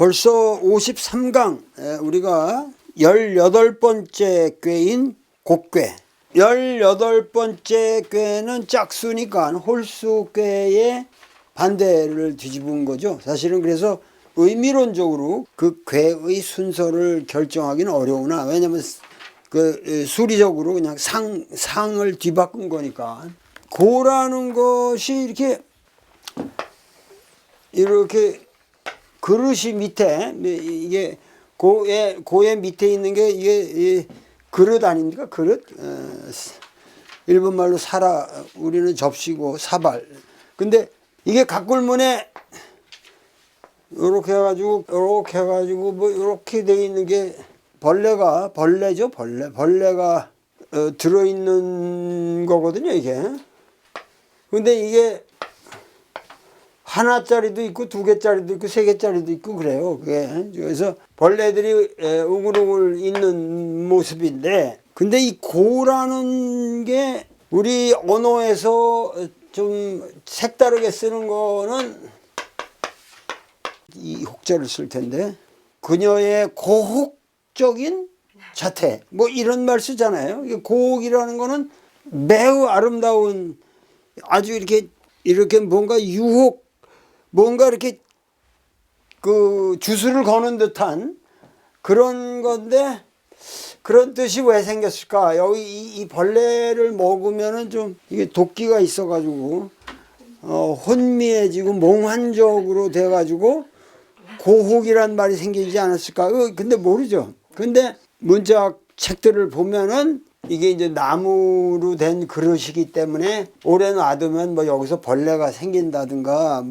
벌써 53강 우리가 18번째 꾀인 곡괴, 18번째 꾀는 짝수니까 홀수꾀의 반대를 뒤집은 거죠. 사실은 그래서 의미론적으로 그 꾀의 순서를 결정하기는 어려우나, 왜냐면 그 수리적으로 그냥 상을 뒤바꾼 거니까. 고라는 것이 이렇게 그릇이 밑에, 이게 고의 밑에 있는 게 이게 그릇 아닙니까? 그릇. 일본 말로 사라, 우리는 접시고 사발. 근데 이게 각골문에 요렇게 해가지고 뭐 요렇게 돼 있는 게 벌레죠. 벌레가 들어있는 거거든요, 이게. 근데 이게 하나짜리도 있고 두 개짜리도 있고 세 개짜리도 있고 그래요. 그게. 그래서 벌레들이 우글우글 있는 모습인데, 근데 이 고라는 게 우리 언어에서 좀 색다르게 쓰는 거는 이 혹자를 쓸 텐데, 그녀의 고혹적인 자태, 뭐 이런 말 쓰잖아요. 고혹이라는 거는 매우 아름다운, 아주 이렇게 뭔가 유혹, 뭔가 이렇게 그 주술을 거는 듯한 그런 건데, 그런 뜻이 왜 생겼을까? 여기 이 벌레를 먹으면은 좀 이게 도끼가 있어가지고 혼미해지고 몽환적으로 돼가지고 고혹이란 말이 생기지 않았을까? 근데 모르죠. 근데 문학 책들을 보면은 이게 이제 나무로 된 그릇이기 때문에 오래 놔두면 뭐 여기서 벌레가 생긴다든가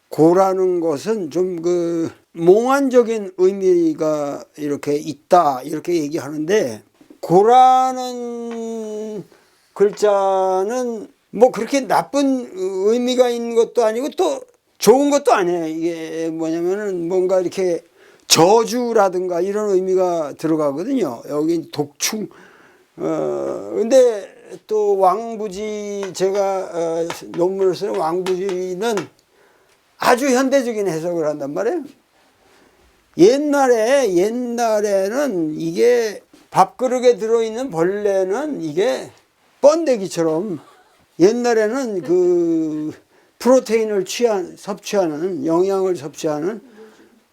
고라는 것은 좀 그 몽환적인 의미가 이렇게 있다, 이렇게 얘기하는데, 고라는 글자는 뭐 그렇게 나쁜 의미가 있는 것도 아니고 또 좋은 것도 아니에요. 이게 뭐냐면은 뭔가 이렇게 저주라든가 이런 의미가 들어가거든요. 여기 독충. 근데 또 왕부지, 제가 논문을 쓰는 왕부지는 아주 현대적인 해석을 한단 말이에요. 옛날에는 이게 밥그릇에 들어있는 벌레는 이게 번데기처럼, 옛날에는 그 프로테인을 섭취하는, 영양을 섭취하는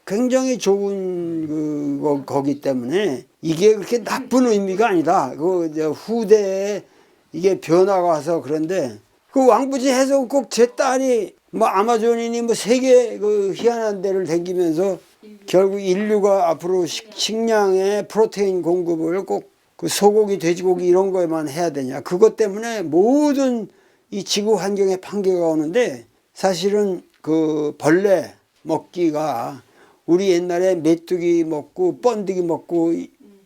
굉장히 좋은 거기 때문에 이게 그렇게 나쁜 의미가 아니다. 후대에 이게 변화가 와서 그런데, 그 왕부지 해석 꼭 제 딸이 뭐 아마존이니 뭐 세계 그 희한한 데를 다니면서 결국 인류가 앞으로 식량의 프로테인 공급을 꼭 그 소고기, 돼지고기 이런 거에만 해야 되냐. 그것 때문에 모든 이 지구 환경에 판계가 오는데, 사실은 그 벌레 먹기가 우리 옛날에 메뚜기 먹고 번데기 먹고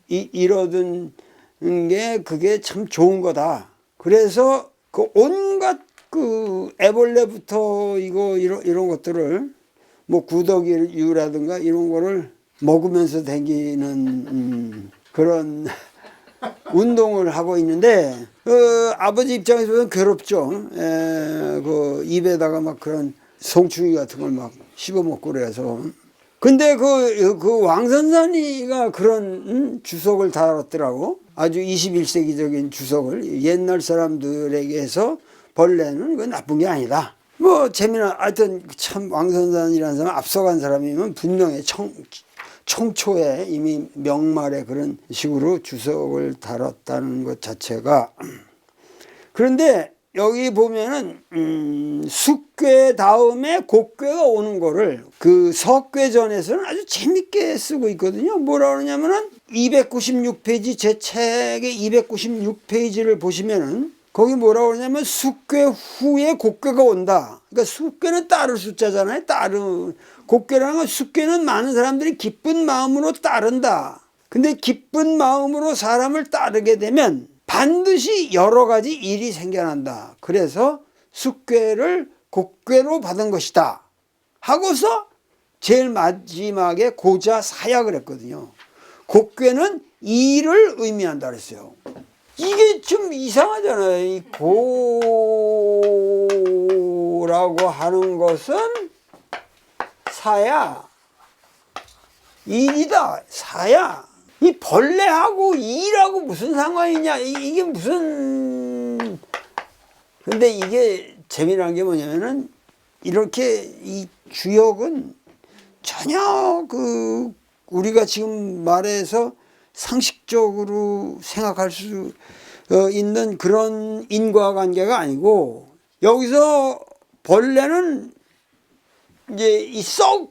이러던 게 그게 참 좋은 거다. 그래서 그 온갖 그 애벌레부터 이런 것들을 뭐 구더기류라든가 이런 거를 먹으면서 다니는 그런 운동을 하고 있는데, 아버지 입장에서 보면 괴롭죠. 그 입에다가 막 그런 송충이 같은 걸 막 씹어먹고 그래서. 근데 그 왕선산이가 그런 주석을 달았더라고. 아주 21세기적인 주석을. 옛날 사람들에게서 벌레는 이거 나쁜 게 아니다. 뭐 하여튼 참 왕선산이라는 사람, 앞서간 사람이면 분명히 청초에 이미 명말에 그런 식으로 주석을 달았다는 것 자체가. 그런데 여기 보면은 숙괴 다음에 곡괴가 오는 거를 그 석괴전에서는 아주 재밌게 쓰고 있거든요. 뭐라 그러냐면은 296페이지, 제 책의 296페이지를 보시면은 거기 뭐라 그러냐면 숙괴 후에 곡괴가 온다. 그러니까 숙괴는 따를 숫자잖아요. 곡괴라는 건, 숙괴는 많은 사람들이 기쁜 마음으로 따른다. 근데 기쁜 마음으로 사람을 따르게 되면 반드시 여러 가지 일이 생겨난다. 그래서 숙괴를 곡괴로 받은 것이다 하고서 제일 마지막에 고자 사약을 했거든요. 곡괴는 일을 의미한다 그랬어요. 이게 좀 이상하잖아요. 이 고라고 하는 것은 사야, 일이다, 사야. 이 벌레하고 일하고 무슨 상관이냐, 이게 무슨. 근데 이게 재미난 게 뭐냐면은, 이렇게 이 주역은 전혀 우리가 지금 말해서 상식적으로 생각할 수 있는 그런 인과관계가 아니고, 여기서 벌레는 이제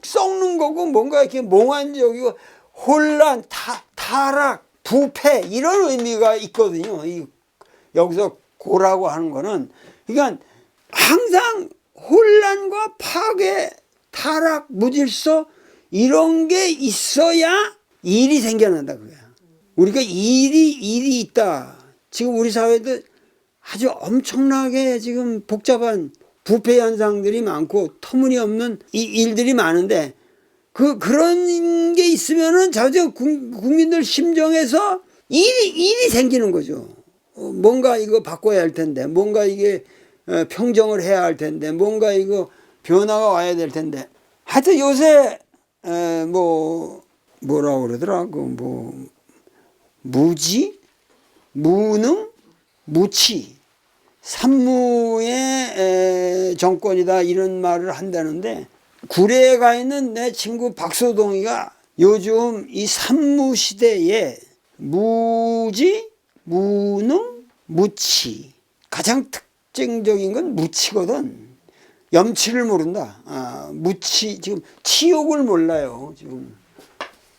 썩는 거고, 뭔가 이렇게 몽환적이고, 혼란, 타락, 부패, 이런 의미가 있거든요. 여기서 고라고 하는 거는. 그러니까 항상 혼란과 파괴, 타락, 무질서, 이런 게 있어야 일이 생겨난다, 그거야. 우리가 일이 있다. 지금 우리 사회도 아주 엄청나게 지금 복잡한 부패 현상들이 많고 터무니없는 이 일들이 많은데, 그런 게 있으면은 국민들 심정에서 일이 생기는 거죠. 뭔가 이거 바꿔야 할 텐데, 뭔가 이게 평정을 해야 할 텐데, 뭔가 이거 변화가 와야 될 텐데. 하여튼 요새 뭐라고 그러더라. 무지, 무능, 무치, 산무의 정권이다, 이런 말을 한다는데, 구례에 가 있는 내 친구 박소동이가 요즘 이 산무 시대에 무지, 무능, 무치, 가장 특징적인 건 무치거든. 염치를 모른다. 무치, 지금 치욕을 몰라요. 지금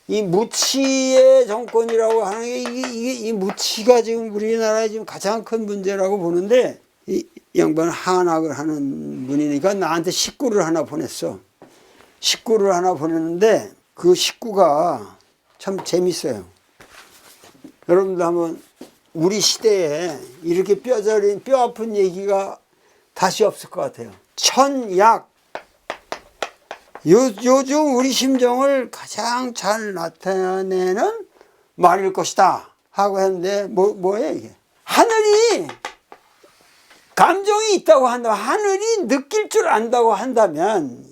이 무치의 정권이라고 하는 게, 이 무치가 지금 우리나라의 지금 가장 큰 문제라고 보는데, 이 양반 한학을 하는 분이니까 나한테 식구를 하나 보냈어. 식구를 하나 보냈는데, 그 식구가 참 재밌어요. 여러분도 한번, 우리 시대에 이렇게 뼈저린, 뼈 아픈 얘기가 다시 없을 것 같아요. 천약. 요즘 우리 심정을 가장 잘 나타내는 말일 것이다 하고 했는데, 뭐예요 이게? 하늘이 감정이 있다고 한다면, 하늘이 느낄 줄 안다고 한다면,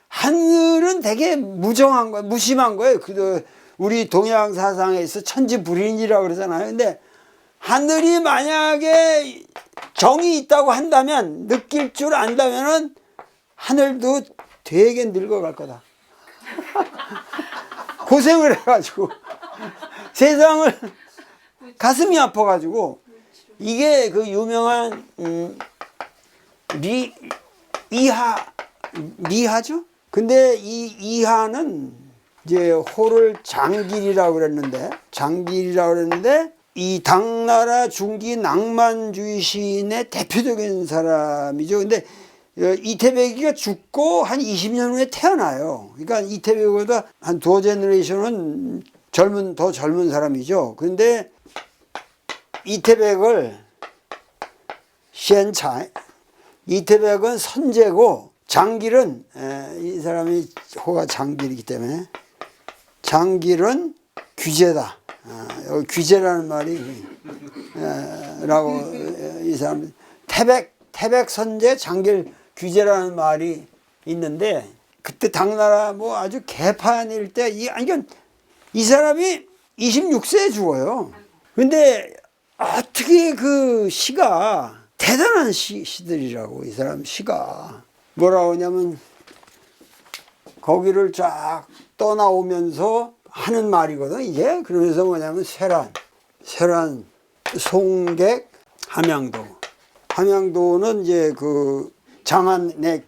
하늘은 되게 무정한 거예요. 무심한 거예요. 우리 동양 사상에서 천지불인이라고 그러잖아요. 근데 하늘이 만약에 정이 있다고 한다면, 느낄 줄 안다면은 하늘도 되게 늙어갈 거다. 고생을 해가지고 세상을 가슴이 아파가지고, 이게 그 유명한 미하죠? 근데 이 이하는 이제 호를 장길이라고 그랬는데, 이 당나라 중기 낭만주의 시인의 대표적인 사람이죠. 근데 이태백이가 죽고 한 20년 후에 태어나요. 그러니까 이태백보다 한 두 제너레이션은 더 젊은 사람이죠. 근데 이태백은 선제고, 장길은, 이 사람이 호가 장길이기 때문에, 장길은 귀재다. 여기 귀재라는 말이, 라고, 이 사람, 태백 선제, 장길 귀재라는 말이 있는데, 그때 당나라 아주 개판일 때, 이 사람이 26세에 죽어요. 근데 어떻게 그 시가 대단한 시들이라고, 이 사람 시가. 뭐라고 하냐면, 거기를 쫙 떠나오면서 하는 말이거든, 이게. 그러면서 뭐냐면, 세란, 송객, 함양도. 함양도는 이제 그 장안에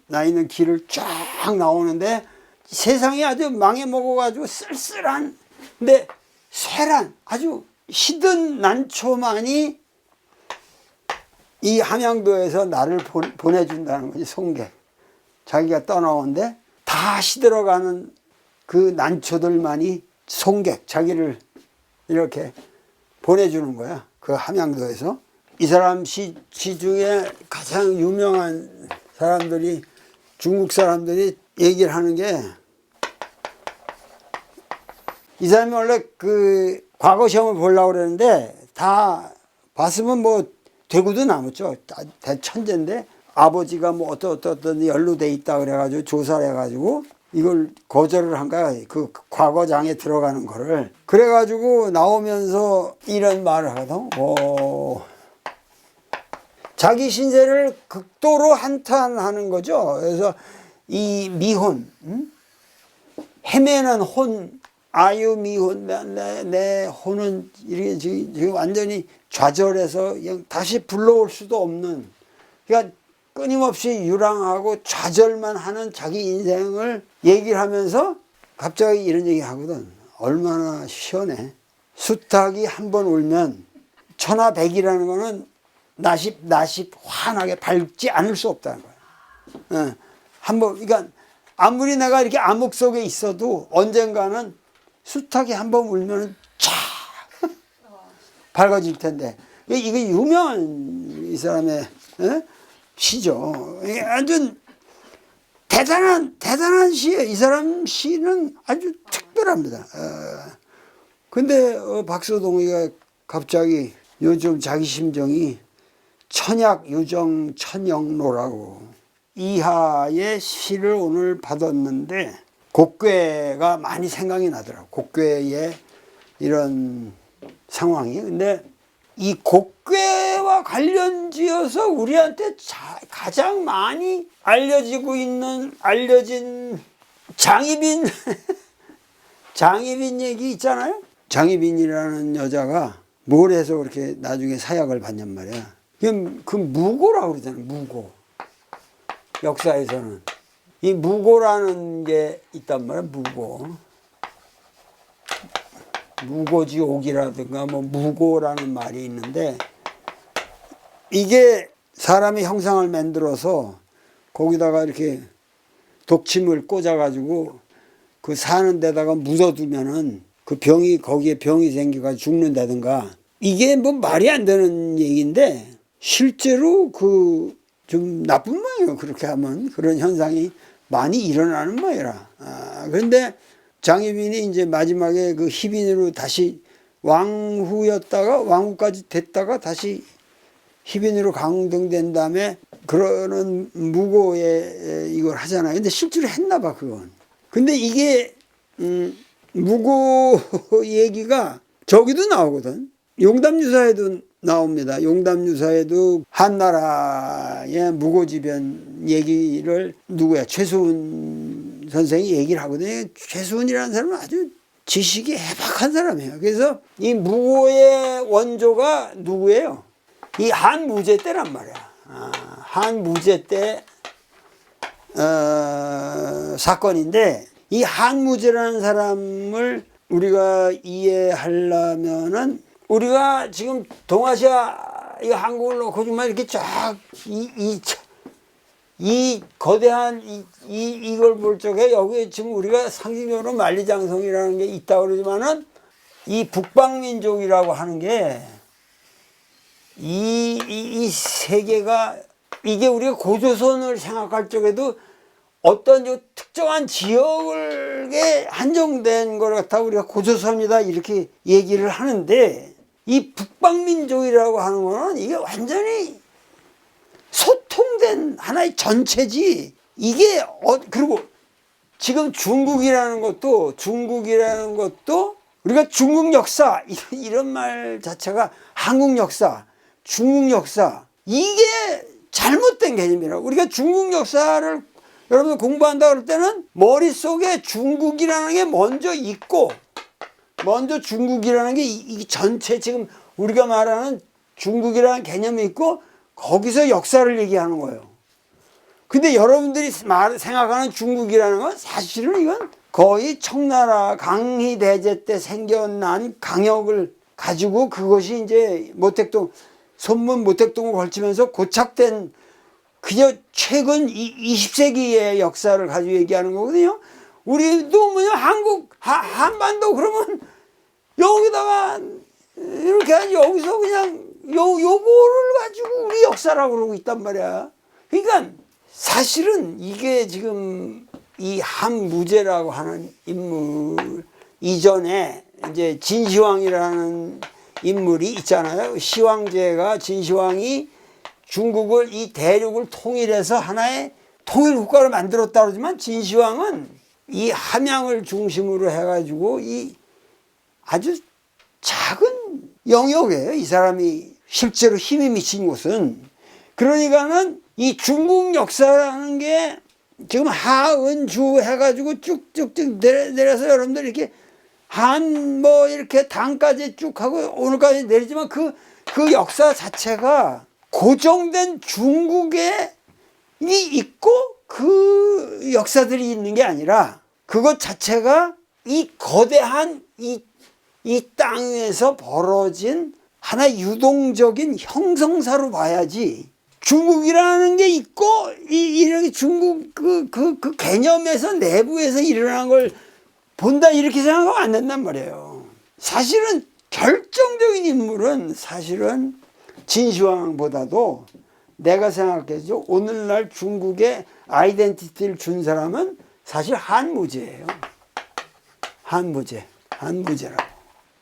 나 있는 길을 쫙 나오는데, 세상이 아주 망해먹어가지고 쓸쓸한, 근데 세란, 아주 시든 난초만이 이 함양도에서 나를 보내준다는 거지, 송객. 자기가 떠나오는데 다 시들어가는 그 난초들만이 송객, 자기를 이렇게 보내주는 거야, 그 함양도에서. 이 사람 시 중에 가장 유명한 사람들이, 중국 사람들이 얘기를 하는 게, 이 사람이 원래 그 과거 시험을 보려고 그러는데 다 봤으면 대구도 남았죠. 대천재인데, 아버지가 어떤 연루돼 있다 그래가지고 조사를 해가지고 이걸 거절을 한 거야. 그 과거장에 들어가는 거를. 그래가지고 나오면서 이런 말을 하거든. 자기 신세를 극도로 한탄하는 거죠. 그래서 이 미혼, 헤매는 혼, 아유 미혼, 내 혼은 이렇게 지금 완전히 좌절해서 그냥 다시 불러올 수도 없는, 그러니까 끊임없이 유랑하고 좌절만 하는 자기 인생을 얘기를 하면서 갑자기 이런 얘기 하거든. 얼마나 시원해. 수탉이 한 번 울면 천하백이라는 거는 나십 환하게 밝지 않을 수 없다는 거야. 한번, 그러니까 아무리 내가 이렇게 암흑 속에 있어도 언젠가는 수탉이 한 번 울면 쫙 밝아질 텐데. 이거 유명한 이 사람의 시죠. 아주 대단한 시예요. 이 사람 시는 아주 특별합니다. 근데 박소동이가 갑자기 요즘 자기 심정이 천약 유정 천영로라고 이하의 시를 오늘 받았는데 곡괴가 많이 생각이 나더라고. 곡괴의 이런 상황이. 근데 이 곡괴와 관련지어서 우리한테 가장 많이 알려진 장희빈 장희빈 얘기 있잖아요. 장희빈이라는 여자가 뭘 해서 그렇게 나중에 사약을 받냔 말이야. 그 무고라고 그러잖아요. 무고. 역사에서는 이 무고라는 게 있단 말이야. 무고지옥이라든가 뭐 무고라는 말이 있는데, 이게 사람이 형상을 만들어서 거기다가 이렇게 독침을 꽂아가지고 그 사는 데다가 묻어두면은 그 거기에 병이 생겨가지고 죽는다든가, 이게 뭐 말이 안 되는 얘기인데 실제로 좀 나쁜 모양이에요. 그렇게 하면 그런 현상이 많이 일어나는 모양이라. 그런데 장희빈이 이제 마지막에 그 희빈으로 다시 왕후까지 됐다가 다시 희빈으로 강등된 다음에 그러는 무고에 이걸 하잖아요. 근데 실제로 했나 봐, 그건. 근데 이게, 무고 얘기가 저기도 나오거든. 용담유사에도 나옵니다. 용담유사에도 한나라의 무고지변 얘기를 최수훈 선생이 얘기를 하거든요. 최수훈이라는 사람은 아주 지식이 해박한 사람이에요. 그래서 이 무고의 원조가 누구예요? 이 한무제 때란 말이야. 한무제 때 사건인데, 이 한무제라는 사람을 우리가 이해하려면은, 우리가 지금 동아시아 이 한국을 놓고 정말 이렇게 쫙 이 거대한 이걸 볼 적에 여기 지금 우리가 상징적으로 만리장성이라는 게 있다고 그러지만은 이 북방민족이라고 하는 게 이 세계가, 이게 우리가 고조선을 생각할 적에도 어떤 특정한 지역에 한정된 걸 갖다 우리가 고조선이다 이렇게 얘기를 하는데, 이 북방민족이라고 하는 거는 이게 완전히 소통된 하나의 전체지. 이게 그리고 지금 중국이라는 것도 우리가 중국 역사 이런 말 자체가 한국 역사, 중국 역사, 이게 잘못된 개념이라고. 우리가 중국 역사를 여러분 공부한다 그럴 때는 머릿속에 중국이라는 게 먼저 있고, 먼저 중국이라는 게 이 전체 지금 우리가 말하는 중국이라는 개념이 있고, 거기서 역사를 얘기하는 거예요. 근데 여러분들이 생각하는 중국이라는 건 사실은 이건 거의 청나라 강희대제 때 생겨난 강역을 가지고 그것이 이제 손문 모택동을 걸치면서 고착된 그저 최근 20세기의 역사를 가지고 얘기하는 거거든요. 우리도 한반도 그러면 여기다가 이렇게 하지, 여기서 그냥 요거를 가지고 우리 역사라고 그러고 있단 말이야. 그러니까 사실은 이게 지금 이 한무제라고 하는 인물 이전에 이제 진시황이라는 인물이 있잖아요. 진시황이 중국을, 이 대륙을 통일해서 하나의 통일 국가를 만들었다 그러지만, 진시황은 이 함양을 중심으로 해가지고 이 아주 작은 영역이에요. 이 사람이 실제로 힘이 미친 곳은. 그러니까는 이 중국 역사라는 게 지금 하은주 해가지고 쭉쭉쭉 내려서 여러분들 이렇게 한 뭐 이렇게 당까지 쭉 하고 오늘까지 내리지만 그 역사 자체가 고정된 중국에 있고 그 역사들이 있는 게 아니라 그것 자체가 이 거대한 이 땅에서 벌어진 하나의 유동적인 형성사로 봐야지 중국이라는 게 있고 이렇게 중국 그 개념에서 내부에서 일어난 걸 본다 이렇게 생각하면 안 된단 말이에요. 사실은 결정적인 인물은 사실은 진시황보다도 내가 생각해도 오늘날 중국의 아이덴티티를 준 사람은 사실 한무제예요. 한무제라고.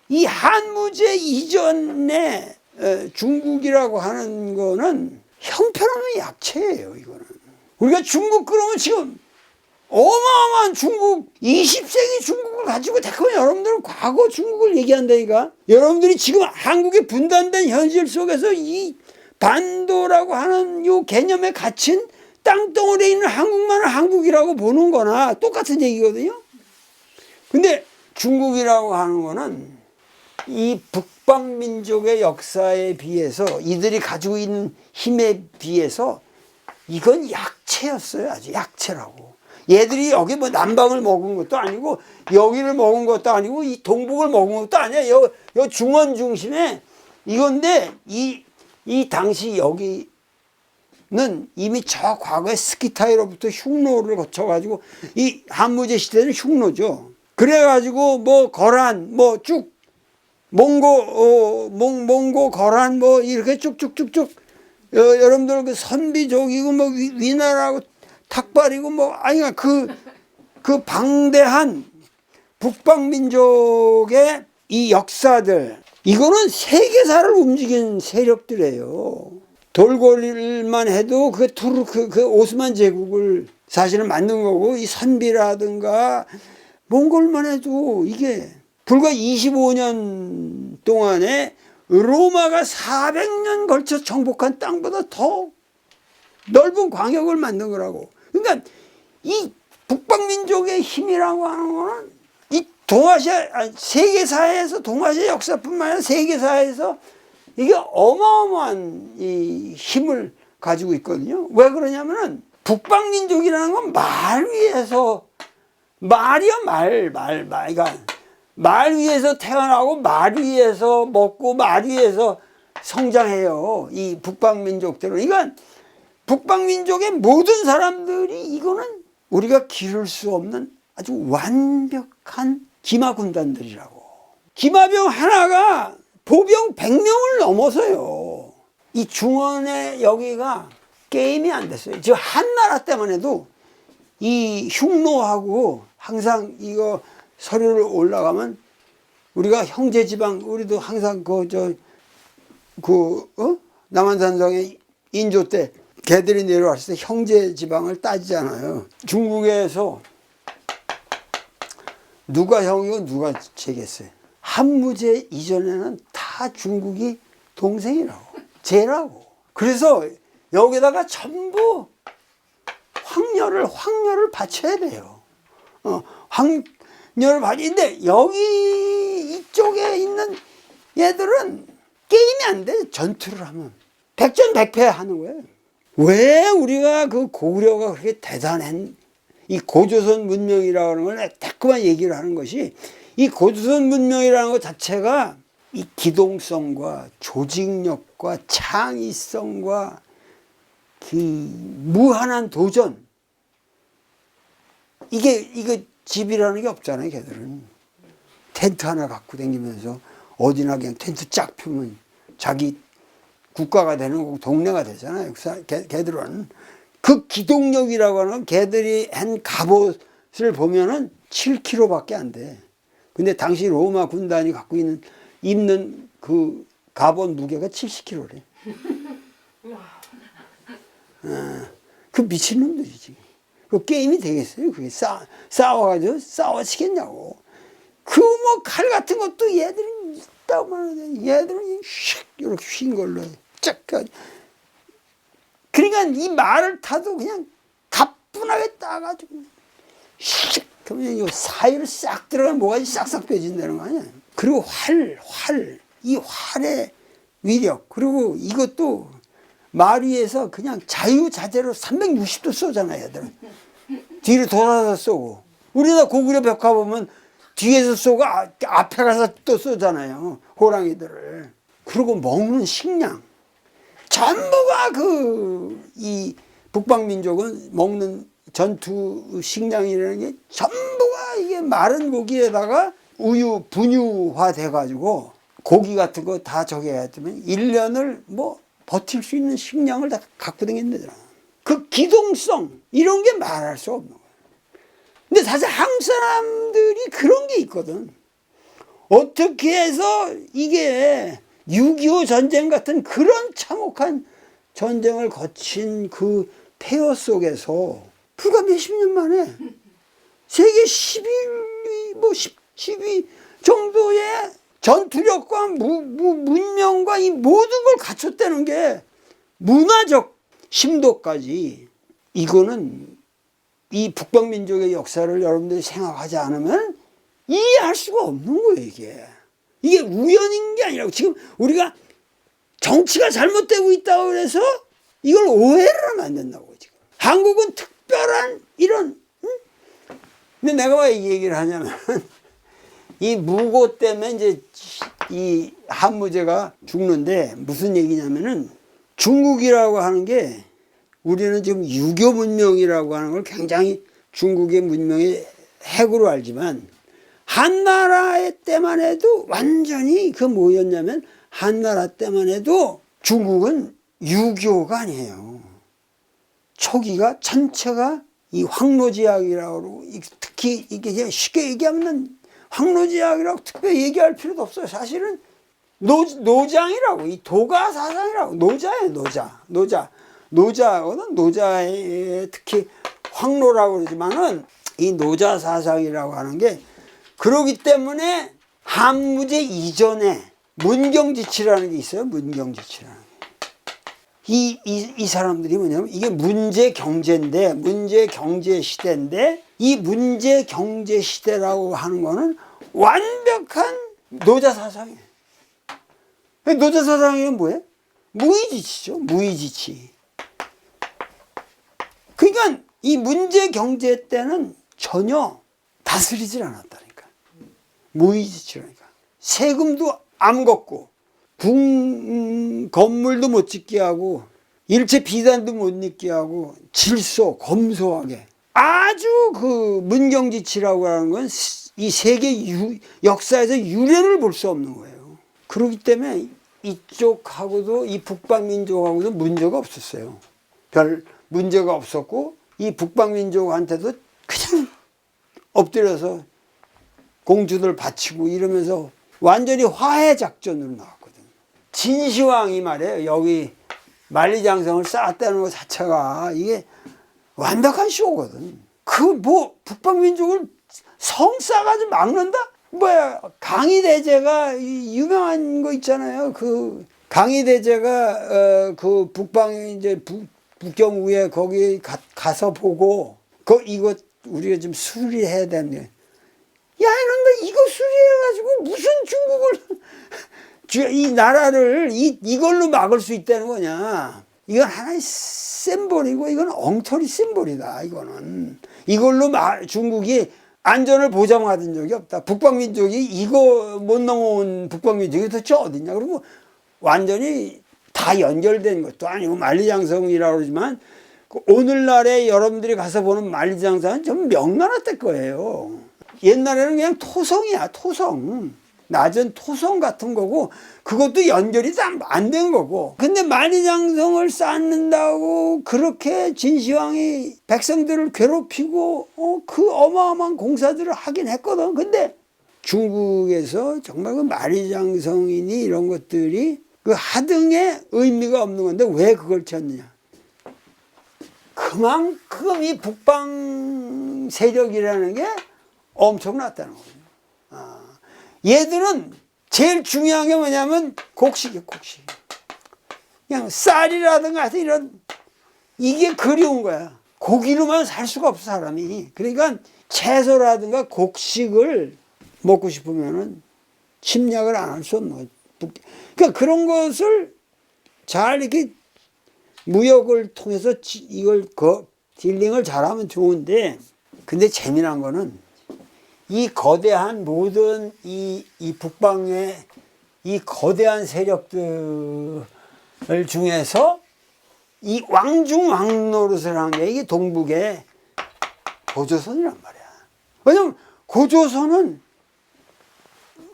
이 한무제 이전에 중국이라고 하는 거는 형편없는 약체예요. 이거는 우리가 중국 그러면 지금 어마어마한 중국 20세기 중국을 가지고 대꾸면 여러분들은 과거 중국을 얘기한다니까. 여러분들이 지금 한국의 분단된 현실 속에서 이 반도라고 하는 요 개념에 갇힌 땅덩어리에 있는 한국만을 한국이라고 보는 거나 똑같은 얘기거든요. 근데 중국이라고 하는 거는 이 북방민족의 역사에 비해서 이들이 가지고 있는 힘에 비해서 이건 약체였어요. 아주 약체라고. 얘들이 여기 뭐 남방을 먹은 것도 아니고 여기를 먹은 것도 아니고 이 동북을 먹은 것도 아니야. 요 중원 중심에 이건데 이 당시 여기는 이미 저 과거에 스키타이로부터 흉노를 거쳐가지고 이 한무제 시대는 흉노죠. 그래가지고 뭐 거란 뭐 쭉 몽고 거란 뭐 이렇게 쭉쭉쭉쭉 여러분들 그 선비족이고 뭐 위나라고 탁발이고 뭐 아니 그 방대한 북방민족의 이 역사들 이거는 세계사를 움직인 세력들이에요. 돌고릴만 해도 그 오스만 제국을 사실은 만든 거고 이 선비라든가 몽골만 해도 이게 불과 25년 동안에 로마가 400년 걸쳐 정복한 땅보다 더 넓은 광역을 만든 거라고. 그러니까 이 북방민족의 힘이라고 하는 거는 이 동아시아 세계사에서 동아시아 역사뿐만 아니라 세계사에서 이게 어마어마한 이 힘을 가지고 있거든요. 왜 그러냐면은 북방민족이라는 건 말 위에서 말이야 그러니까 말 위에서 태어나고 말 위에서 먹고 말 위에서 성장해요. 이 북방민족들은. 그러니까 북방민족의 모든 사람들이 이거는 우리가 기를 수 없는 아주 완벽한 기마군단들이라고. 기마병 하나가 보병 100명을 넘어서요. 이 중원의 여기가 게임이 안 됐어요. 지금 한나라 때만 해도 이 흉노하고 항상 이거 서류를 올라가면 우리가 형제지방 우리도 항상 남한산성의 인조 때 걔들이 내려왔을 때 형제지방을 따지잖아요. 중국에서 누가 형이고 누가 제겠어요. 한무제 이전에는 다 중국이 동생이라고 제라고. 그래서 여기다가 전부 황녀를 바쳐야 돼요. 황녀를 바치는데 여기 이쪽에 있는 얘들은 게임이 안 돼. 전투를 하면 백전백패 하는 거예요. 왜 우리가 그 고구려가 그렇게 대단한 이 고조선 문명이라는 걸 자꾸만 얘기를 하는 것이 이 고조선 문명이라는 것 자체가 이 기동성과 조직력과 창의성과 그 무한한 도전 이게 집이라는 게 없잖아요. 걔들은 텐트 하나 갖고 다니면서 어디나 그냥 텐트 쫙 펴면 자기 국가가 되는 거고 동네가 되잖아요. 걔들은 그 기동력이라고 하는 건 걔들이 한 갑옷을 보면은 7kg밖에 안 돼. 근데 당시 로마 군단이 갖고 입는 그 갑옷 무게가 70kg래. 그 미친놈들이지. 그 게임이 되겠어요? 그게 싸워가지고 싸워치겠냐고. 그 뭐 칼 같은 것도 얘들은 있다고 말하는데 얘들은 휙 이렇게 휜 걸로 쫙. 그러니까 이 말을 타도 그냥 가뿐하게 따가지고 휙 그러면 이 사이로 싹 들어가면 뭐가 싹싹 빼진다는 거 아니야. 그리고 이 활의 위력, 그리고 이것도 말 위에서 그냥 자유자재로 360도 쏘잖아요, 얘들은. 뒤로 돌아서 쏘고. 우리나라 고구려 벽화 보면 뒤에서 쏘고 앞에 가서 또 쏘잖아요, 호랑이들을. 그리고 먹는 식량. 전부가 이 북방민족은 먹는 전투 식량이라는 게 전부가 이게 마른 고기에다가 우유, 분유화 돼가지고 고기 같은 거 다 저기 해야지만 1년을 뭐 버틸 수 있는 식량을 다 갖고 다닌다잖아. 그 기동성, 이런 게 말할 수 없는 거야. 근데 사실 한국 사람들이 그런 게 있거든. 어떻게 해서 이게 6.25 전쟁 같은 그런 참혹한 전쟁을 거친 그 폐허 속에서 불과 몇십 년 만에 세계 10위 정도의 전투력과 문명과 이 모든 걸 갖췄다는 게 문화적 심도까지, 이거는 이 북방민족의 역사를 여러분들이 생각하지 않으면 이해할 수가 없는 거예요, 이게. 이게 우연인 게 아니라고. 지금 우리가 정치가 잘못되고 있다고 그래서 이걸 오해를 하면 안 된다고, 지금. 한국은 특별한 이런, 응? 근데 내가 왜 이 얘기를 하냐면, 이 무고 때문에 이제 이 한무제가 죽는데 무슨 얘기냐면은 중국이라고 하는 게 우리는 지금 유교 문명이라고 하는 걸 굉장히 중국의 문명의 핵으로 알지만 한나라 때만 해도 완전히 그 뭐였냐면 한나라 때만 해도 중국은 유교가 아니에요. 초기가 전체가 이 황로지학이라고, 특히 이게 쉽게 얘기하면 황로지학이라고 특별히 얘기할 필요도 없어요. 사실은 노장이라고, 이 도가 사상이라고. 노자예요, 노자거든. 노자에 특히 황로라고 그러지만은 이 노자 사상이라고 하는 게, 그러기 때문에 한무제 이전에 문경지치라는 게 있어요. 문경지치라는 게. 이 사람들이 뭐냐면 이게 문제 경제인데, 문제 경제 시대인데, 이 문제 경제 시대라고 하는 거는 완벽한 노자 사상이에요. 노자 사상이 뭐예요? 무의지치죠. 무의지치. 그러니까 이 문제 경제 때는 전혀 다스리질 않았다니까. 무의지치라니까. 세금도 안 걷고, 건물도 못 짓게 하고, 일체 비단도 못 입게 하고, 질소, 검소하게. 아주 그 문경지치라고 하는 건 이 세계 역사에서 유례를 볼 수 없는 거예요. 그렇기 때문에 이쪽하고도, 이 북방민족하고도 문제가 없었어요. 별 문제가 없었고, 이 북방민족한테도 그냥 엎드려서 공주들 바치고 이러면서 완전히 화해 작전으로 나왔거든요. 진시황이 말이에요. 여기 만리장성을 쌓았다는 것 자체가 이게 완벽한 쇼거든. 그 뭐 북방민족을 성 쌓아가지고 막는다? 뭐야, 강희대제가 유명한 거 있잖아요. 그 강희대제가 그 북방에 이제 북경 위에 거기 가서 보고, 이거 우리가 좀 수리해야 되는데, 야, 이런데 이거 수리해가지고 무슨 중국을 이 나라를 이걸로 막을 수 있다는 거냐? 이건 하나의 심볼이고, 이건 엉터리 심볼이다. 이걸로 중국이 안전을 보장받은 적이 없다. 북방민족이 이거 못 넘어온 북방민족이 도대체 어딨냐? 그리고 완전히 다 연결된 것도 아니고, 만리장성이라고 그러지만 오늘날에 여러분들이 가서 보는 만리장성은 좀 명나라 때 거예요. 옛날에는 그냥 토성이야, 토성. 낮은 토성 같은 거고, 그것도 연결이 안 된 거고. 근데 만리장성을 쌓는다고 그렇게 진시황이 백성들을 괴롭히고 그 어마어마한 공사들을 하긴 했거든. 근데 중국에서 정말 그 만리장성이니 이런 것들이 그 하등의 의미가 없는 건데 왜 그걸 쳤느냐? 그만큼 이 북방 세력이라는 게 엄청났다는 거죠. 얘들은 제일 중요한 게 뭐냐면 곡식이에요, 곡식. 그냥 쌀이라든가 이런, 이게 그리운 거야. 고기로만 살 수가 없어, 사람이. 그러니까 채소라든가 곡식을 먹고 싶으면은 침략을 안 할 수 없는 거야. 그러니까 그런 것을 잘 이렇게 무역을 통해서 이걸 딜링을 잘하면 좋은데, 근데 재미난 거는 이 거대한 모든 이 북방의 이 거대한 세력들 중에서 이 왕중왕노릇을 한 게 이게 동북의 고조선이란 말이야. 왜냐면 고조선은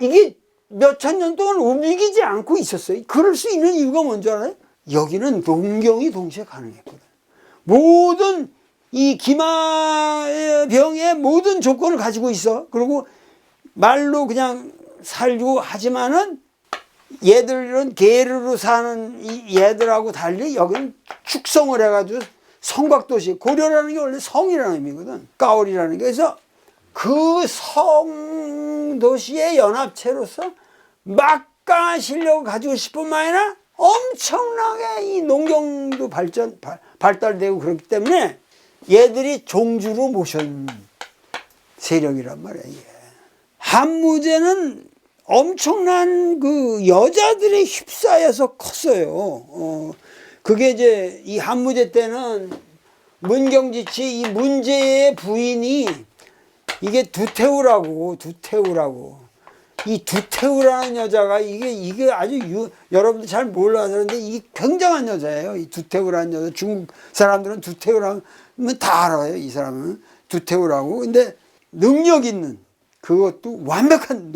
이게 몇천 년 동안 움직이지 않고 있었어요. 그럴 수 있는 이유가 뭔지 알아요? 여기는 농경이 동시에 가능했거든. 모든 이 기마병의 모든 조건을 가지고 있어. 그리고 말로 그냥 살고 하지만은 얘들은 게르로 사는 이 얘들하고 달리 여기는 축성을 해가지고 성곽도시, 고려라는 게 원래 성이라는 의미거든. 까올이라는 게. 그래서 그 성도시의 연합체로서 막강한 실력을 가지고 싶은 마이나 엄청나게 이 농경도 발달되고 그렇기 때문에 얘들이 종주로 모신 세력이란 말이야, 이게. 한무제는 엄청난 그 여자들의 휩싸여서 컸어요. 그게 이제 이 한무제 때는 문경지치 이 문제의 부인이 이게 두태우라고. 이 두태우라는 여자가 이게 아주 여러분들 잘 몰라서 그런데 이게 굉장한 여자예요. 이 두태우라는 여자. 중국 사람들은 두태우라면 다 알아요. 이 사람은 두태우라고. 근데 능력 있는, 그것도 완벽한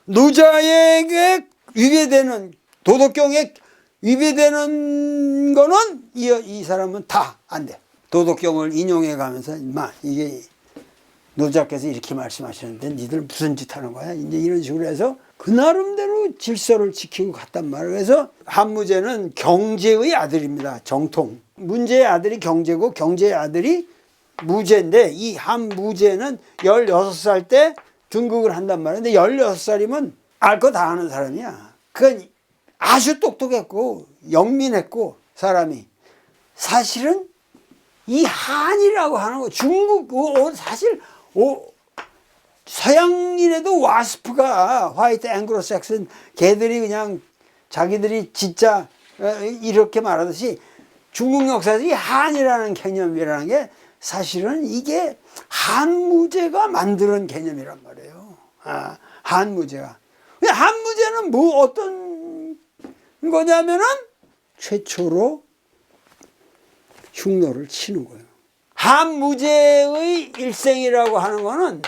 노자에게 위배되는, 도덕경에 위배되는 거는 이 사람은 다 안 돼. 도덕경을 인용해 가면서 이게 노자께서 이렇게 말씀하시는데 니들 무슨 짓 하는 거야? 이제 이런 식으로 해서 그 나름대로 질서를 지키고 갔단 말이에요. 그래서 한무제는 경제의 아들입니다. 정통. 문제의 아들이 경제고 경제의 아들이 무제인데, 이 한무제는 16살 때 등극을 한단 말이에요. 근데 16살이면 알 거 다 아는 사람이야. 그건 아주 똑똑했고 영민했고 사람이. 사실은 이 한이라고 하는 거, 중국 사실 서양인에도 와스프가 화이트 앵글로색슨 걔들이 그냥 자기들이 진짜 이렇게 말하듯이 중국 역사에서 이 한이라는 개념이라는 게 사실은 이게 한무제가 만드는 개념이란 말이에요. 한무제가. 한무제는 뭐 어떤 거냐면은 최초로 흉노를 치는 거예요. 한무제의 일생이라고 하는 거는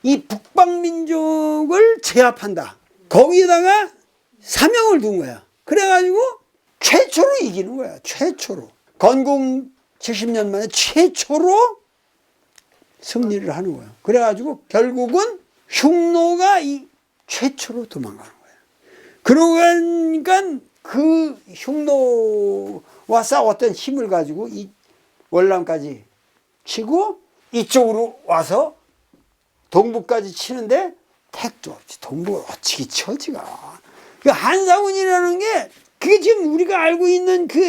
이 북방민족을 제압한다. 거기에다가 사명을 둔 거야. 그래가지고 최초로 이기는 거야. 최초로. 건국 70년 만에 최초로 승리를 하는 거야. 그래가지고 결국은 흉노가 이 최초로 도망가는 거야. 그러니까 그 흉노와 싸웠던 힘을 가지고 이 월남까지 치고 이쪽으로 와서 동북까지 치는데 택도 없지. 동북을 어찌 쳐, 지가. 그 한사군이라는 게 그게 지금 우리가 알고 있는 그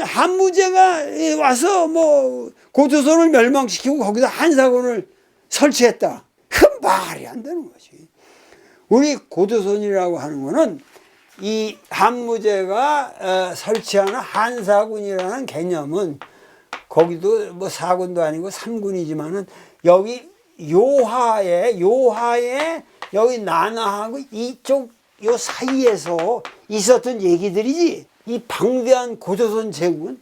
한무제가 와서 뭐 고조선을 멸망시키고 거기서 한사군을 설치했다. 그 말이 안 되는 거지. 우리 고조선이라고 하는 거는 이 한무제가 설치하는 한사군이라는 개념은 거기도 뭐 4군도 아니고 3군이지만은 여기 요하에 여기 난하하고 이쪽 요 사이에서 있었던 얘기들이지, 이 방대한 고조선 제국은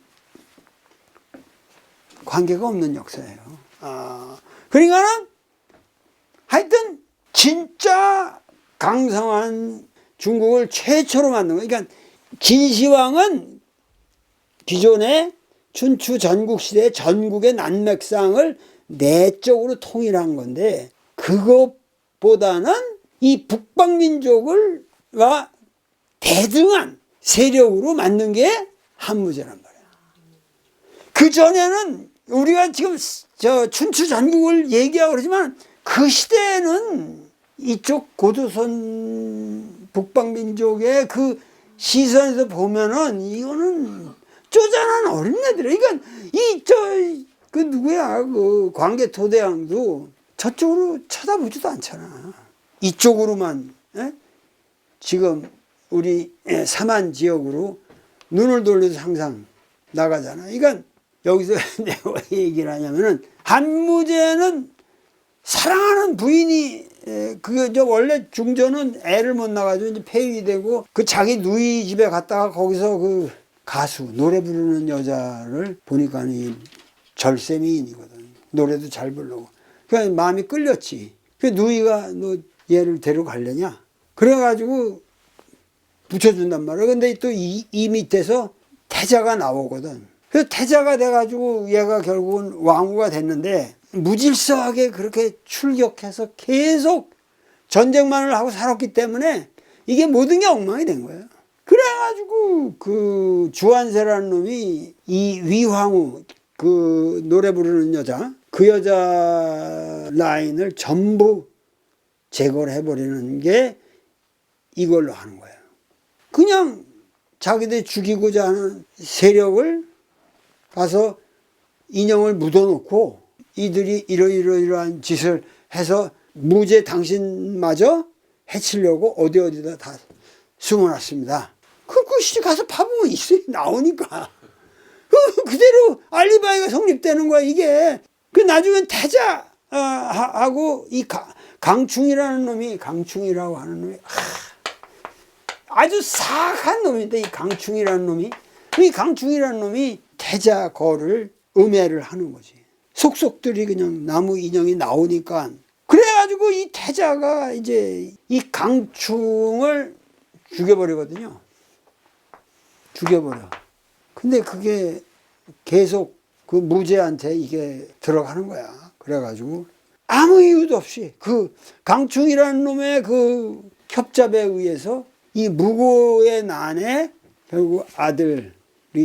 관계가 없는 역사예요. 그러니까는 하여튼 진짜 강성한 중국을 최초로 만든 거예요. 그러니까 진시황은 기존의 춘추 전국시대 전국의 난맥상을 내적으로 통일한 건데, 그것보다는 이 북방민족과 대등한 세력으로 만든 게 한무제란 말이야. 그 전에는 우리가 지금 저 춘추 전국을 얘기하고 그러지만 그 시대에는 이쪽 고조선 북방민족의 그 시선에서 보면은 이거는 쪼잔한 어린애들. 그러니까 그 누구야 그 광개토대왕도 저쪽으로 쳐다보지도 않잖아. 이쪽으로만 지금 우리 삼안 지역으로 눈을 돌려서 항상 나가잖아. 그러니까 여기서 내가 왜 얘기를 하냐면은 한무제는 사랑하는 부인이 그게 저 원래 중전은 애를 못 낳아가지고 이제 폐위되고 그 자기 누이 집에 갔다가 거기서 그 가수 노래 부르는 여자를 보니까 이 절세미인이거든. 노래도 잘 부르고. 그러니까 마음이 끌렸지. 그 누이가 너 얘를 데려가려냐? 그래가지고 붙여준단 말이야. 근데 또 이 밑에서 태자가 나오거든. 그 태자가 돼가지고 얘가 결국은 왕후가 됐는데 무질서하게 그렇게 출격해서 계속 전쟁만을 하고 살았기 때문에 이게 모든 게 엉망이 된 거예요. 그래가지고 그 주한세라는 놈이 이 위황후 그 노래 부르는 여자 그 여자 라인을 전부 제거를 해버리는 게 이걸로 하는 거예요. 그냥 자기들 죽이고자 하는 세력을 가서 인형을 묻어놓고 이들이 이러이러한 짓을 해서 무죄 당신마저 해치려고 어디다 다 숨어놨습니다. 그것이 가서 봐보면 있어요. 나오니까. 그대로 알리바이가 성립되는 거야, 이게. 그 나중엔 태자, 하고 이 강충이라는 놈이, 강충이라고 하는 놈이, 아주 사악한 놈인데, 이 강충이라는 놈이. 이 강충이라는 놈이 태자 거를 음해를 하는 거지. 속속들이 그냥 나무 인형이 나오니까. 그래가지고 이 태자가 이제 이 강충을 죽여버리거든요. 죽여버려. 근데 그게 계속 그 무죄한테 이게 들어가는 거야. 그래가지고 아무 이유도 없이 그 강충이라는 놈의 그 협잡에 의해서 이 무고의 난에 결국 아들이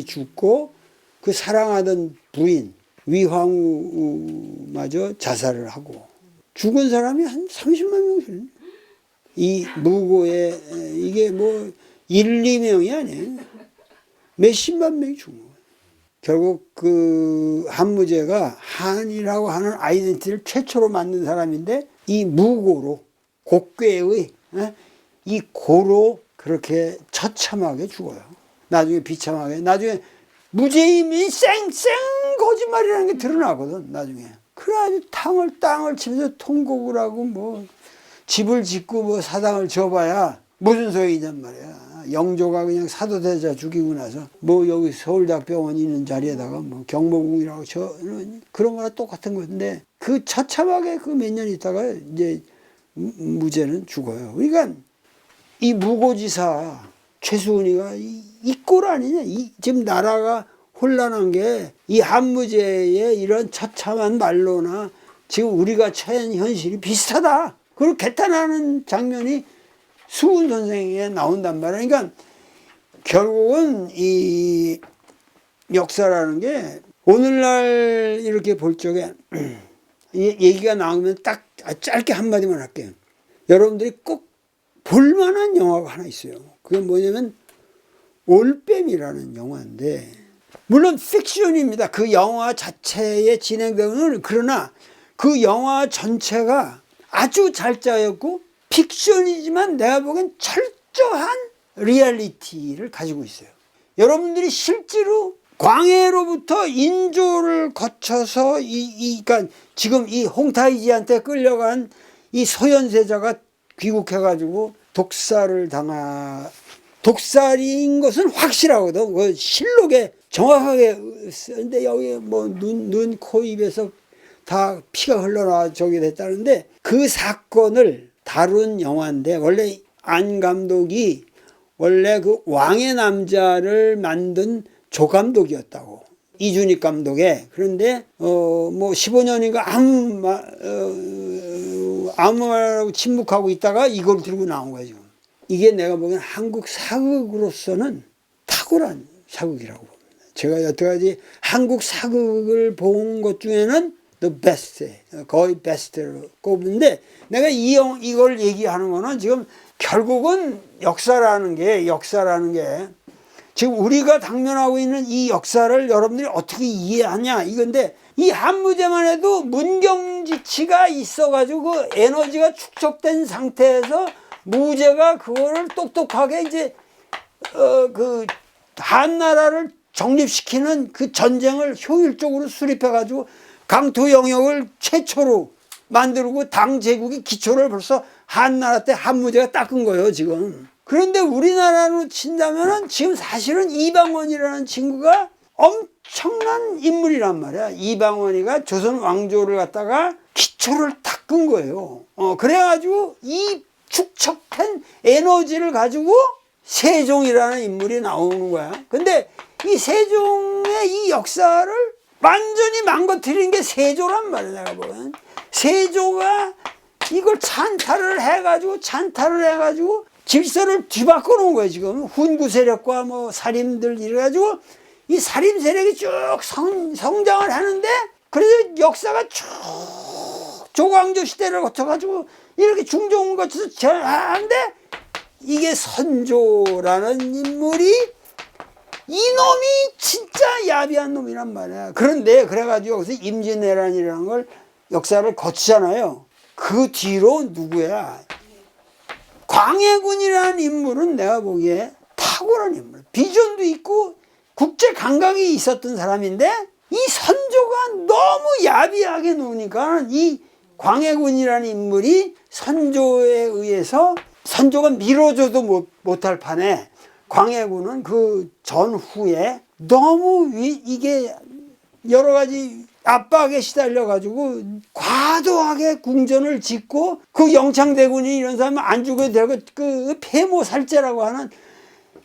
죽고 그 사랑하던 부인 위황후마저 자살을 하고 죽은 사람이 한 30만 명 되네. 이 무고에 이게 뭐 1, 2명이 아니에요. 몇십만 명이 죽은 거예요. 결국 그 한무제가 한이라고 하는 아이덴티티를 최초로 만든 사람인데 이 무고로 곡괴의 이 고로 그렇게 처참하게 죽어요. 나중에 비참하게 나중에 무죄임이 쌩쌩 거짓말이라는 게 드러나거든 나중에. 그래가지고 땅을 치면서 통곡을 하고 뭐 집을 짓고 뭐 사당을 지어봐야 무슨 소용이냔 말이야. 영조가 그냥 사도대자 죽이고 나서 뭐 여기 서울대학병원 있는 자리에다가 뭐 경복궁이라고 그런 거랑 똑같은 건데 그 처참하게 그 몇 년 있다가 이제 무죄는 죽어요. 그러니까 이 무고지사 최수은이가 이 꼴 아니냐. 지금 나라가 혼란한 게 이 한무제의 이런 처참한 말로나 지금 우리가 처한 현실이 비슷하다. 그리고 개탄하는 장면이 수은 선생에 나온단 말이야. 그러니까 결국은 이 역사라는 게 오늘날 이렇게 볼 적에 얘기가 나오면 딱 짧게 한마디만 할게요. 여러분들이 꼭 볼만한 영화가 하나 있어요. 그게 뭐냐면 올빼미라는 영화인데 물론 픽션입니다. 그 영화 자체의 진행되는 그러나 그 영화 전체가 아주 잘 짜였고 픽션이지만 내가 보기엔 철저한 리얼리티를 가지고 있어요. 여러분들이 실제로 광해로부터 인조를 거쳐서 그러니까 지금 이 홍타이지한테 끌려간 이 소현세자가 귀국해가지고 독살인 것은 확실하거든. 그 실록에 정확하게 쓰는데 여기 뭐 눈, 코, 입에서 다 피가 흘러나와 저기 됐다는데 그 사건을 다룬 영화인데 원래 안 감독이 원래 그 왕의 남자를 만든 조감독이었다고. 이준익 감독의. 그런데 뭐 15년인가 아무 말하고 침묵하고 있다가 이걸 들고 나온 거야 지금. 이게 내가 보기엔 한국 사극으로서는 탁월한 사극이라고 봅니다. 제가 여태까지 한국 사극을 본 것 중에는 the best, 거의 베스트로 꼽는데, 내가 이걸 얘기하는 거는 지금 결국은 역사라는 게 지금 우리가 당면하고 있는 이 역사를 여러분들이 어떻게 이해하냐 이건데, 이 한무제만 해도 문경지치가 있어가지고 그 에너지가 축적된 상태에서 무제가 그거를 똑똑하게 이제 그 한나라를 정립시키는 그 전쟁을 효율적으로 수립해가지고 강토 영역을 최초로 만들고 당 제국의 기초를 벌써 한나라 때 한무제가 닦은 거예요 지금. 그런데 우리나라로 친다면은 지금 사실은 이방원이라는 친구가 엄청난 인물이란 말이야. 이방원이가 조선 왕조를 갖다가 기초를 닦은 거예요. 그래가지고 이 축적한 에너지를 가지고 세종이라는 인물이 나오는 거야. 근데 이 세종의 이 역사를 완전히 망가뜨린 게 세조란 말이야. 내가 보면 세조가 이걸 찬탈을 해가지고 질서를 뒤바꿔 놓은 거예요. 지금 훈구 세력과 뭐 살인들 이래가지고 이 살인 세력이 쭉 성장을 하는데, 그래서 역사가 쭉 조광조 시대를 거쳐가지고 이렇게 중종을 거쳐서 하는데, 이게 선조라는 인물이 이놈이 진짜 야비한 놈이란 말이야. 그런데 그래가지고 여기서 임진왜란이라는 걸 역사를 거치잖아요. 그 뒤로 누구야? 광해군이라는 인물은 내가 보기에 탁월한 인물, 비전도 있고 국제 감각이 있었던 사람인데, 이 선조가 너무 야비하게 노니까 이 광해군이라는 인물이 선조에 의해서, 선조가 밀어줘도 못할 판에 광해군은 그 전후에 너무 이게 여러 가지 압박에 시달려가지고 과도하게 궁전을 짓고, 그 영창대군이 이런 사람 안 죽어도 되고 그 폐모살제라고 하는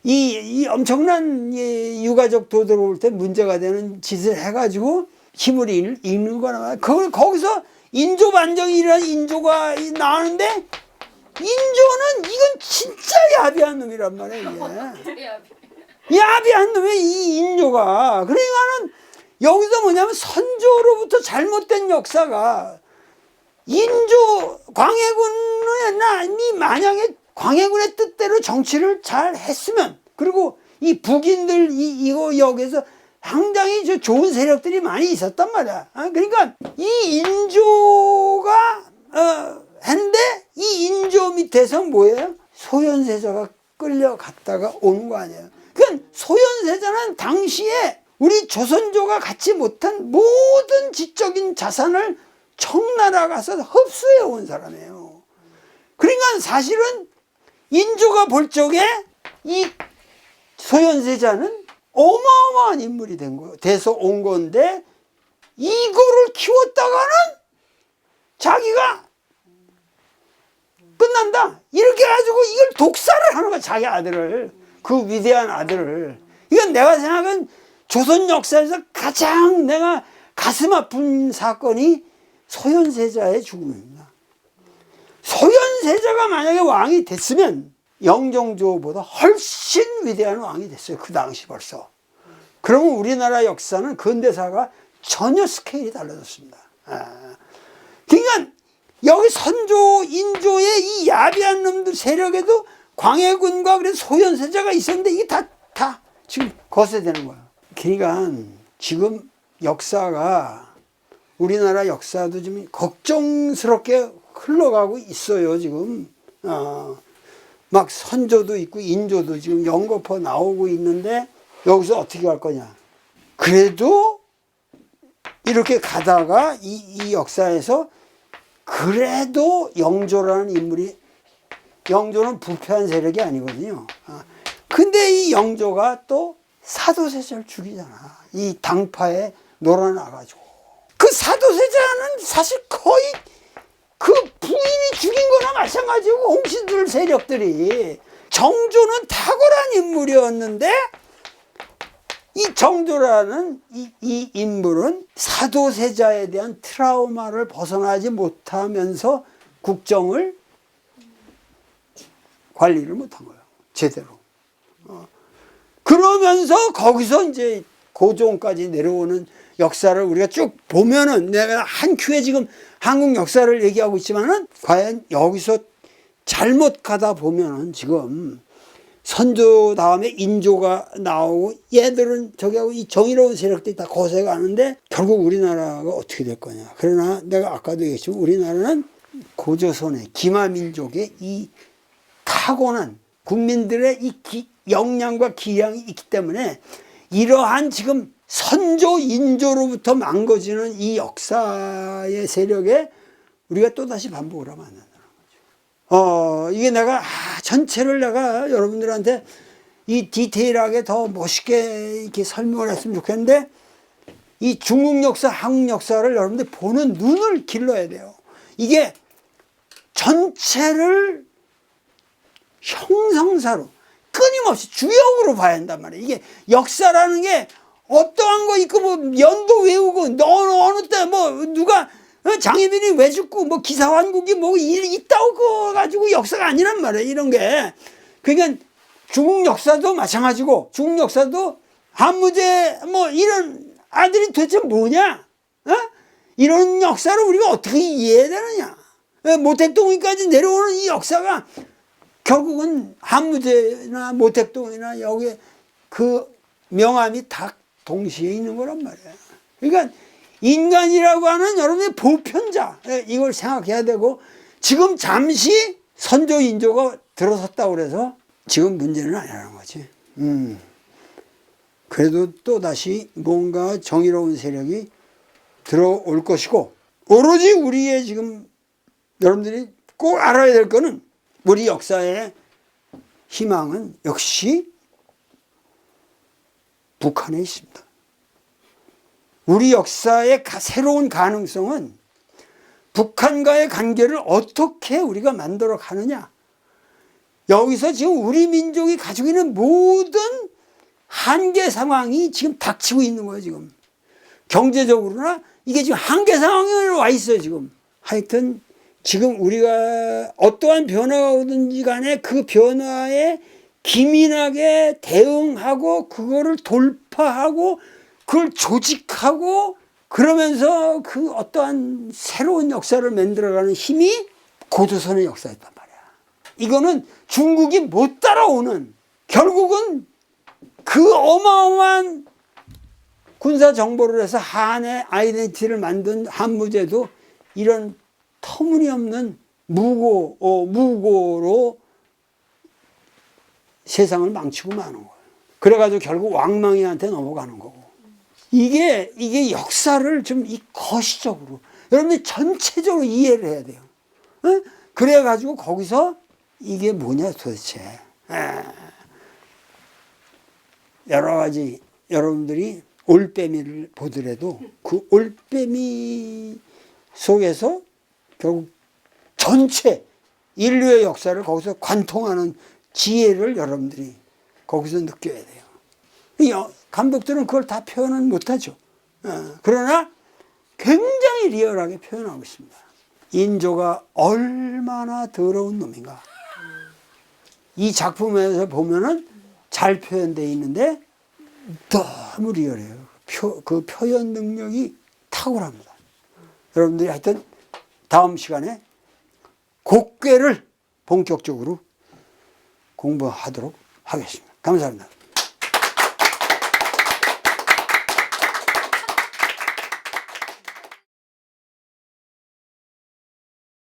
이 엄청난 유가적 도덕을 올 때 문제가 되는 짓을 해가지고 힘을 잃는 거란 말이야. 거기서 인조반정이라는 인조가 나오는데, 인조는 이건 진짜 야비한 놈이란 말이야. 이게 야비한 놈이야 이 인조가. 그러니까는 여기서 뭐냐면 선조로부터 잘못된 역사가, 광해군이 만약에 광해군의 뜻대로 정치를 잘 했으면, 그리고 이 북인들 이거 여기서 상당히 좋은 세력들이 많이 있었단 말이야. 그러니까 이 인조가 했는데, 이 인조 밑에서 뭐예요? 소현세자가 끌려갔다가 오는 거 아니에요. 그러니까 소현세자는 당시에 우리 조선조가 갖지 못한 모든 지적인 자산을 청나라 가서 흡수해 온 사람이에요. 그러니까 사실은 인조가 볼 적에 이 소현세자는 어마어마한 인물이 돼서 온 건데, 이거를 키웠다가는 자기가 끝난다 이렇게 해가지고 이걸 독살을 하는 거야, 자기 아들을, 그 위대한 아들을. 이건 내가 생각은 조선 역사에서 가장 내가 가슴 아픈 사건이 소현세자의 죽음입니다. 소현세자가 만약에 왕이 됐으면 영종조보다 훨씬 위대한 왕이 됐어요, 그 당시 벌써. 그러면 우리나라 역사는 근대사가 전혀 스케일이 달라졌습니다. 그러니까 여기 선조, 인조의 이 야비한 놈들 세력에도 광해군과 그래서 소현세자가 있었는데, 이게 다 지금 거세되는 거야. 그러니까 지금 역사가, 우리나라 역사도 좀 걱정스럽게 흘러가고 있어요 지금. 막 선조도 있고 인조도 지금 연거푸 나오고 있는데, 여기서 어떻게 할 거냐. 그래도 이렇게 가다가 이 역사에서 그래도 영조라는 인물이, 영조는 부패한 세력이 아니거든요. 근데 이 영조가 또 사도세자를 죽이잖아. 이 당파에 놀아나가지고. 그 사도세자는 사실 거의 그 부인이 죽인 거나 마찬가지고, 홍신들 세력들이. 정조는 탁월한 인물이었는데, 이 정조라는 이 인물은 사도세자에 대한 트라우마를 벗어나지 못하면서 국정을 관리를 못한 거예요, 제대로. 그러면서 거기서 이제 고종까지 내려오는 역사를 우리가 쭉 보면은, 내가 한 큐에 지금 한국 역사를 얘기하고 있지만은 과연 여기서 잘못 가다 보면은 지금 선조 다음에 인조가 나오고 얘들은 저기하고 이 정의로운 세력들이 다 거세가는데 결국 우리나라가 어떻게 될 거냐. 그러나 내가 아까도 얘기했지만 우리나라는 고조선의 기마민족의 이 타고난 국민들의 이 역량과 기량이 있기 때문에 이러한 지금 선조 인조로부터 망가지는 이 역사의 세력에 우리가 또다시 반복을 하면 안 된다는 거죠. 이게 내가 전체를 내가 여러분들한테 이 디테일하게 더 멋있게 이렇게 설명을 했으면 좋겠는데, 이 중국 역사, 한국 역사를 여러분들 보는 눈을 길러야 돼요. 이게 전체를 형성사로 끊임없이 주역으로 봐야 한단 말이에요. 이게 역사라는 게 어떠한 거 있고 뭐 연도 외우고 어느 때 뭐 누가 장희빈이 왜 죽고 뭐 기사환국이 뭐 있다고 가지고 역사가 아니란 말이에요. 이런 게. 그러니까 중국 역사도 마찬가지고, 중국 역사도 한무제 뭐 이런 아들이 도대체 뭐냐? 이런 역사를 우리가 어떻게 이해해야 되느냐? 모택동까지 내려오는 이 역사가 결국은 한무제나 모택동이나 여기 그 명암이 다 동시에 있는 거란 말이에요. 그러니까 인간이라고 하는 여러분의 보편자, 이걸 생각해야 되고, 지금 잠시 선조 인조가 들어섰다고 그래서 지금 문제는 아니라는 거지. 그래도 또 다시 뭔가 정의로운 세력이 들어올 것이고, 오로지 우리의 지금 여러분들이 꼭 알아야 될 거는, 우리 역사의 희망은 역시 북한에 있습니다. 우리 역사의 새로운 가능성은 북한과의 관계를 어떻게 우리가 만들어 가느냐. 여기서 지금 우리 민족이 가지고 있는 모든 한계 상황이 지금 닥치고 있는 거예요. 지금 경제적으로나 이게 지금 한계 상황에 와 있어요. 지금 하여튼 지금 우리가 어떠한 변화가 오든지 간에 그 변화에 기민하게 대응하고 그거를 돌파하고 그걸 조직하고 그러면서 그 어떠한 새로운 역사를 만들어가는 힘이 고조선의 역사였단 말이야. 이거는 중국이 못 따라오는, 결국은 그 어마어마한 군사 정보를 해서 한의 아이덴티티를 만든 한무제도 이런 터무니없는 무고로 세상을 망치고 마는 거예요. 그래가지고 결국 왕망이한테 넘어가는 거고. 이게 역사를 좀 이 거시적으로 여러분들이 전체적으로 이해를 해야 돼요. 그래가지고 거기서 이게 뭐냐 도대체. 여러 가지 여러분들이 올빼미를 보더라도 그 올빼미 속에서 결국 전체 인류의 역사를 거기서 관통하는 지혜를 여러분들이 거기서 느껴야 돼요. 감독들은 그걸 다 표현은 못하죠. 그러나 굉장히 리얼하게 표현하고 있습니다. 인조가 얼마나 더러운 놈인가. 이 작품에서 보면은 잘 표현되어 있는데 너무 리얼해요. 그 표현 능력이 탁월합니다. 여러분들이 하여튼 다음 시간에 곡괴를 본격적으로 공부하도록 하겠습니다. 감사합니다.